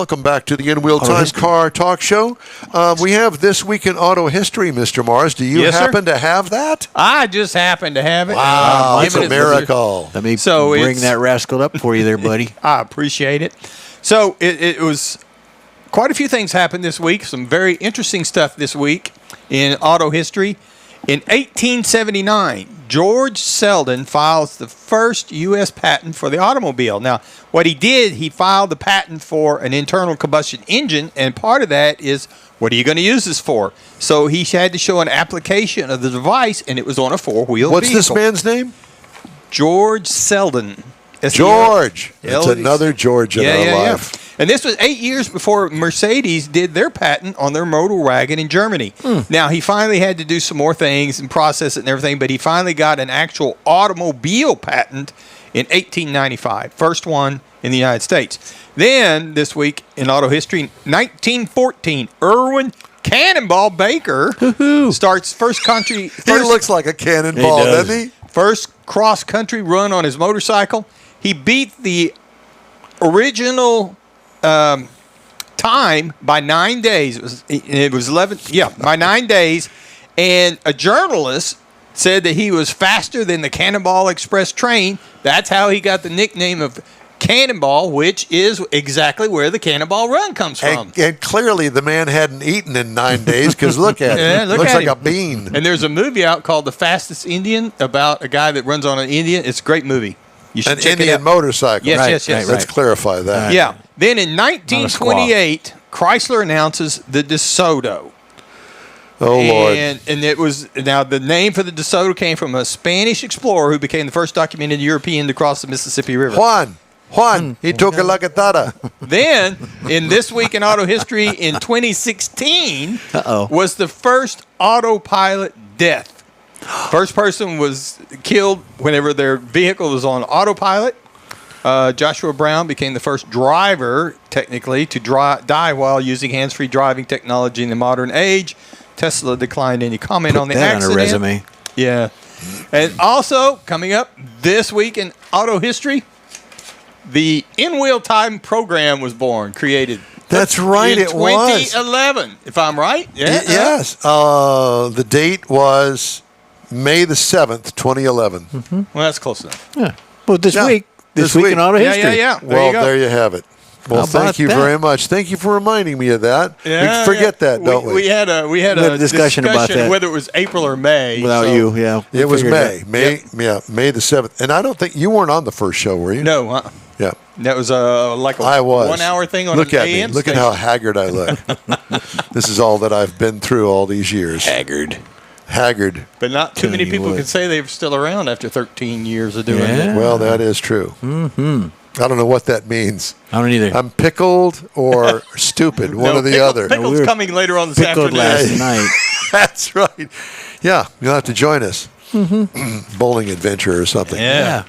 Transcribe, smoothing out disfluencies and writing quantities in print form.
welcome back to the In-Wheel Time Car Talk Show. We have This Week in Auto History, Mr. Mars. Do you happen to have that? I just happen to have it. Wow, it's a miracle. Let me bring that rascal up for you there, buddy. I appreciate it. So it was quite a few things happened this week. Some very interesting stuff this week in auto history. In 1879, George Selden files the first U.S. patent for the automobile. Now, what he did, he filed the patent for an internal combustion engine, and part of that is, what are you going to use this for? So he had to show an application of the device, and it was on a four-wheel vehicle. What's this man's name? George Selden. George. It's another George in our life. Yeah. And this was 8 years before Mercedes did their patent on their motor wagon in Germany. Now, he finally had to do some more things and process it and everything, but he finally got an actual automobile patent in 1895. First one in the United States. Then, this week in auto history, 1914, Irwin Cannonball Baker starts first country. He looks like a cannonball, doesn't he? First cross-country run on his motorcycle. He beat the original time by 9 days. It was 11. Yeah, by 9 days. And a journalist said that he was faster than the Cannonball Express train. That's how he got the nickname of Cannonball, which is exactly where the Cannonball Run comes from. And clearly the man hadn't eaten in 9 days, because look at him. Looks like a bean. And there's a movie out called The Fastest Indian about a guy that runs on an Indian. It's a great movie. You should check Indian motorcycle. Yes. Let's clarify that. Yeah. Then in 1928, Chrysler announces the DeSoto. Oh, Lord. And it was, now the name for the DeSoto came from a Spanish explorer who became the first documented European to cross the Mississippi River. Juan, he took a lacatada. Then, in This Week in Auto History in 2016, was the first autopilot death. First person was killed whenever their vehicle was on autopilot. Joshua Brown became the first driver, technically, to die while using hands-free driving technology in the modern age. Tesla declined any comment on the accident. On a resume. Yeah. And also, coming up this week in auto history, the In-Wheel Time program was created. That's right, it was. 2011, if I'm right. Yeah. Yes. The date was May the 7th, 2011. Well, that's close enough. Yeah. Well, this week in auto history. Yeah. Well, there you have it. Well, thank you very much. Thank you for reminding me of that. We forget that, don't we? We had a discussion about that, whether it was April or May. Without you, yeah. It was May. May the 7th. And I don't think you weren't on the first show, were you? No. Yeah. That was like a 1 hour thing on Look an at AM me. Look at how haggard I look. This is all that I've been through all these years. Haggard. But not too many people can say they're still around after 13 years of doing it. Well, that is true. I don't know what that means. I don't either. I'm pickled or stupid, one or the other. Pickle's coming later on this afternoon. Last night. That's right. Yeah, you'll have to join us. Bowling adventure or something. Yeah.